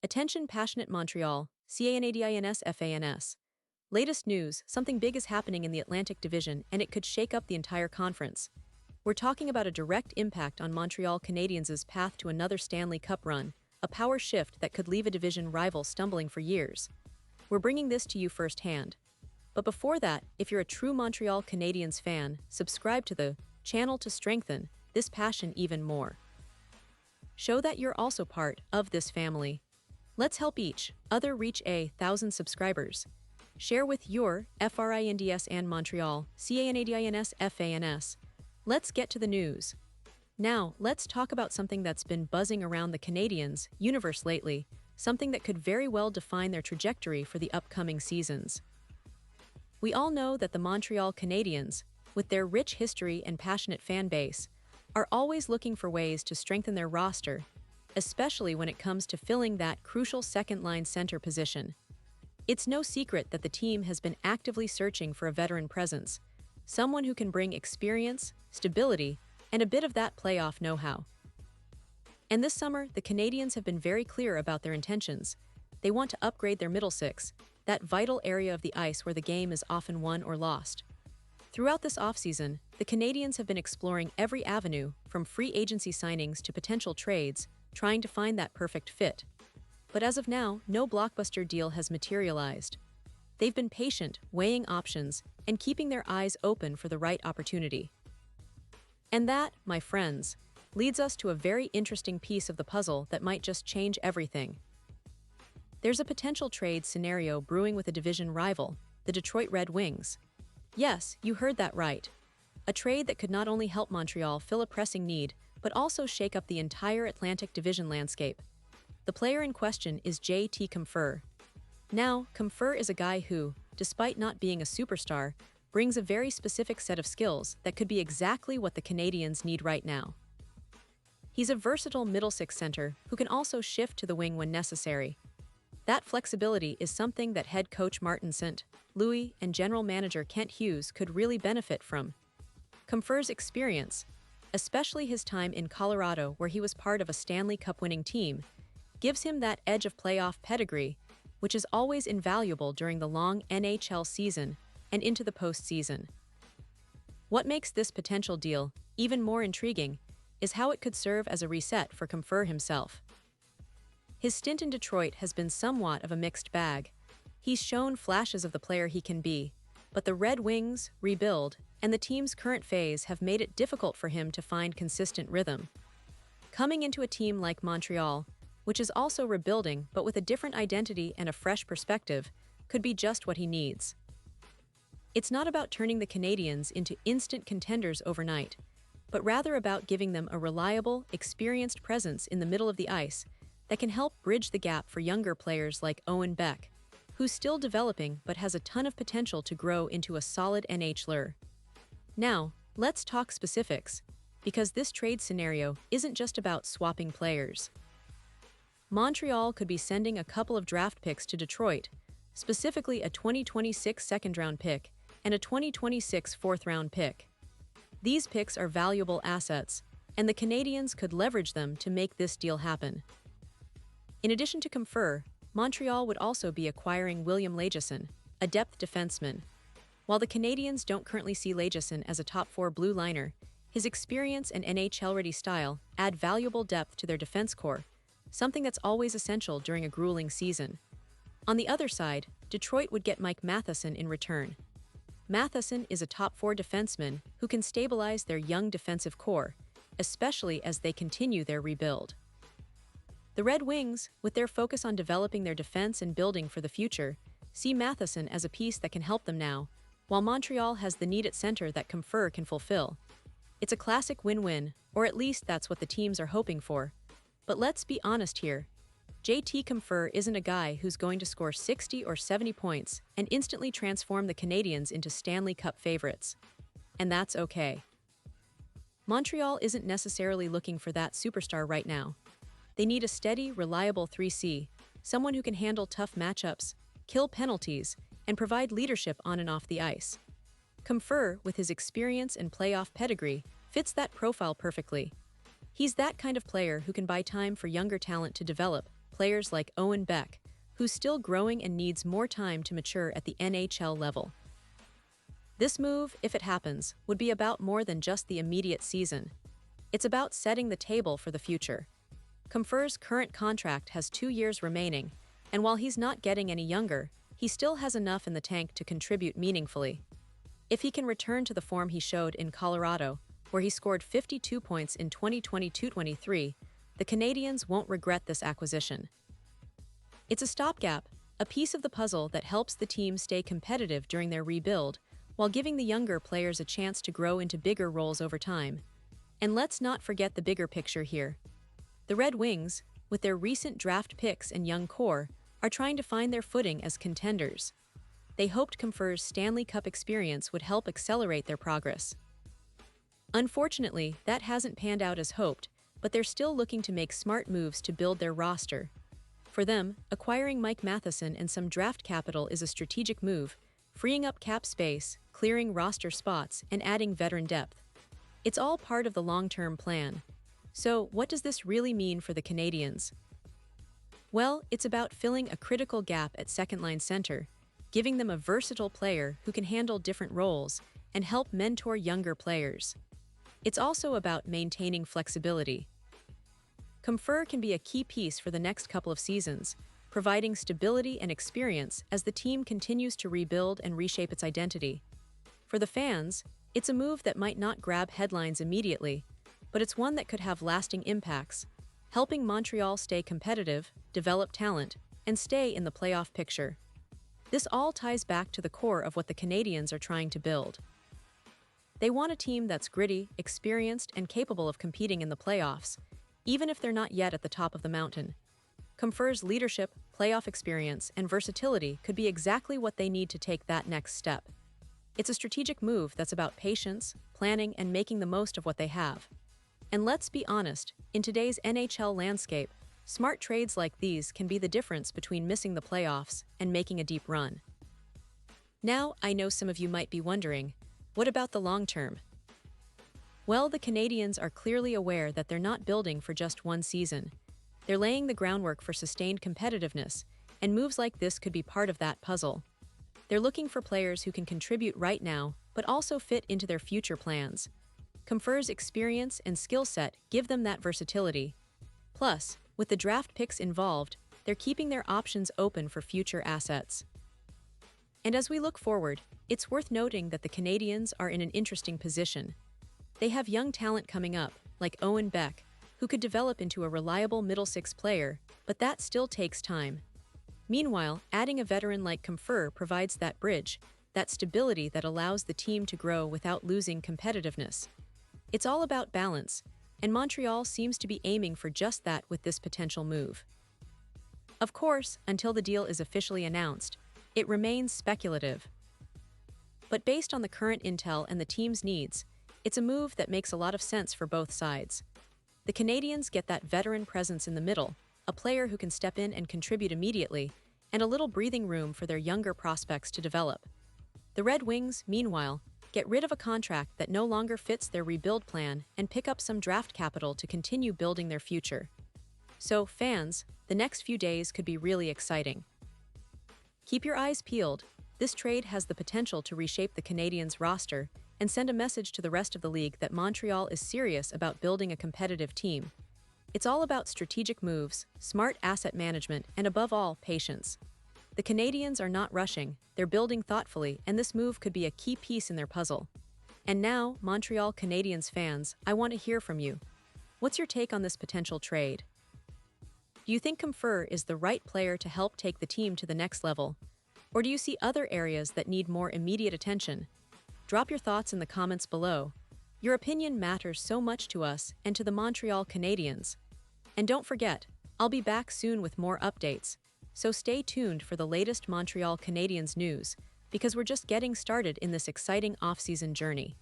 Attention passionate Montreal, Canadiens fans. Latest news, something big is happening in the Atlantic Division and it could shake up the entire conference. We're talking about a direct impact on Montreal Canadiens' path to another Stanley Cup run, a power shift that could leave a division rival stumbling for years. We're bringing this to you firsthand. But before that, if you're a true Montreal Canadiens fan, subscribe to the channel to strengthen this passion even more. Show that you're also part of this family. Let's help each other reach 1,000 subscribers. Share with your friends and Montreal Canadiens fans. Let's get to the news. Now, let's talk about something that's been buzzing around the Canadiens universe lately, something that could very well define their trajectory for the upcoming seasons. We all know that the Montreal Canadiens, with their rich history and passionate fan base, are always looking for ways to strengthen their roster, especially when it comes to filling that crucial second-line center position. It's no secret that the team has been actively searching for a veteran presence, someone who can bring experience, stability, and a bit of that playoff know-how. And this summer, the Canadiens have been very clear about their intentions. They want to upgrade their middle six, that vital area of the ice where the game is often won or lost. Throughout this offseason, the Canadiens have been exploring every avenue, from free agency signings to potential trades, trying to find that perfect fit. But as of now, no blockbuster deal has materialized. They've been patient, weighing options, and keeping their eyes open for the right opportunity. And that, my friends, leads us to a very interesting piece of the puzzle that might just change everything. There's a potential trade scenario brewing with a division rival, the Detroit Red Wings. Yes, you heard that right. A trade that could not only help Montreal fill a pressing need, but also shake up the entire Atlantic Division landscape. The player in question is J.T. Compher. Now, Compher is a guy who, despite not being a superstar, brings a very specific set of skills that could be exactly what the Canadiens need right now. He's a versatile middle six center who can also shift to the wing when necessary. That flexibility is something that head coach Martin St. Louis and general manager Kent Hughes could really benefit from. Compher's experience, especially his time in Colorado where he was part of a Stanley Cup winning team, gives him that edge of playoff pedigree, which is always invaluable during the long NHL season and into the postseason. What makes this potential deal even more intriguing is how it could serve as a reset for Compher himself. His stint in Detroit has been somewhat of a mixed bag. He's shown flashes of the player he can be, but the Red Wings, rebuild, and the team's current phase have made it difficult for him to find consistent rhythm. Coming into a team like Montreal, which is also rebuilding but with a different identity and a fresh perspective, could be just what he needs. It's not about turning the Canadiens into instant contenders overnight, but rather about giving them a reliable, experienced presence in the middle of the ice that can help bridge the gap for younger players like Owen Beck, who's still developing but has a ton of potential to grow into a solid NHLer. Now, let's talk specifics, because this trade scenario isn't just about swapping players. Montreal could be sending a couple of draft picks to Detroit, specifically a 2026 second-round pick and a 2026 fourth-round pick. These picks are valuable assets, and the Canadiens could leverage them to make this deal happen. In addition to Compher, Montreal would also be acquiring William Lagesson, a depth defenseman. While the Canadiens don't currently see Lagesson as a top-four blue liner, his experience and NHL-ready style add valuable depth to their defense core, something that's always essential during a grueling season. On the other side, Detroit would get Mike Matheson in return. Matheson is a top-four defenseman who can stabilize their young defensive core, especially as they continue their rebuild. The Red Wings, with their focus on developing their defense and building for the future, see Matheson as a piece that can help them now, while Montreal has the need at center that Compher can fulfill. It's a classic win-win, or at least that's what the teams are hoping for. But let's be honest here. J.T. Compher isn't a guy who's going to score 60 or 70 points and instantly transform the Canadiens into Stanley Cup favorites. And that's okay. Montreal isn't necessarily looking for that superstar right now. They need a steady, reliable 3C, someone who can handle tough matchups, kill penalties, and provide leadership on and off the ice. Compher, with his experience and playoff pedigree, fits that profile perfectly. He's that kind of player who can buy time for younger talent to develop, players like Owen Beck, who's still growing and needs more time to mature at the NHL level. This move, if it happens, would be about more than just the immediate season. It's about setting the table for the future. Compher's current contract has 2 years remaining, and while he's not getting any younger, he still has enough in the tank to contribute meaningfully. If he can return to the form he showed in Colorado, where he scored 52 points in 2022-23, the Canadiens won't regret this acquisition. It's a stopgap, a piece of the puzzle that helps the team stay competitive during their rebuild, while giving the younger players a chance to grow into bigger roles over time. And let's not forget the bigger picture here. The Red Wings, with their recent draft picks and young core, are trying to find their footing as contenders. They hoped Compher's Stanley Cup experience would help accelerate their progress. Unfortunately, that hasn't panned out as hoped, but they're still looking to make smart moves to build their roster. For them, acquiring Mike Matheson and some draft capital is a strategic move, freeing up cap space, clearing roster spots, and adding veteran depth. It's all part of the long-term plan. So, what does this really mean for the Canadiens? Well, it's about filling a critical gap at second-line center, giving them a versatile player who can handle different roles and help mentor younger players. It's also about maintaining flexibility. Compher can be a key piece for the next couple of seasons, providing stability and experience as the team continues to rebuild and reshape its identity. For the fans, it's a move that might not grab headlines immediately, but it's one that could have lasting impacts, helping Montreal stay competitive, develop talent, and stay in the playoff picture. This all ties back to the core of what the Canadiens are trying to build. They want a team that's gritty, experienced, and capable of competing in the playoffs, even if they're not yet at the top of the mountain. Compher's leadership, playoff experience, and versatility could be exactly what they need to take that next step. It's a strategic move that's about patience, planning, and making the most of what they have. And let's be honest, in today's NHL landscape, smart trades like these can be the difference between missing the playoffs and making a deep run. Now, I know some of you might be wondering, what about the long term? Well, the Canadiens are clearly aware that they're not building for just one season. They're laying the groundwork for sustained competitiveness, and moves like this could be part of that puzzle. They're looking for players who can contribute right now, but also fit into their future plans. Compher's experience and skill set give them that versatility. Plus, with the draft picks involved, they're keeping their options open for future assets. And as we look forward, it's worth noting that the Canadiens are in an interesting position. They have young talent coming up, like Owen Beck, who could develop into a reliable middle six player, but that still takes time. Meanwhile, adding a veteran like Compher provides that bridge, that stability that allows the team to grow without losing competitiveness. It's all about balance, and Montreal seems to be aiming for just that with this potential move. Of course, until the deal is officially announced, it remains speculative. But based on the current intel and the team's needs, it's a move that makes a lot of sense for both sides. The Canadiens get that veteran presence in the middle, a player who can step in and contribute immediately, and a little breathing room for their younger prospects to develop. The Red Wings, meanwhile, get rid of a contract that no longer fits their rebuild plan and pick up some draft capital to continue building their future. So, fans, the next few days could be really exciting. Keep your eyes peeled. This trade has the potential to reshape the Canadiens' roster and send a message to the rest of the league that Montreal is serious about building a competitive team. It's all about strategic moves, smart asset management, and above all, patience. The Canadiens are not rushing, they're building thoughtfully, and this move could be a key piece in their puzzle. And now, Montreal Canadiens fans, I want to hear from you. What's your take on this potential trade? Do you think Compher is the right player to help take the team to the next level? Or do you see other areas that need more immediate attention? Drop your thoughts in the comments below. Your opinion matters so much to us and to the Montreal Canadiens. And don't forget, I'll be back soon with more updates. So stay tuned for the latest Montreal Canadiens news, because we're just getting started in this exciting off-season journey.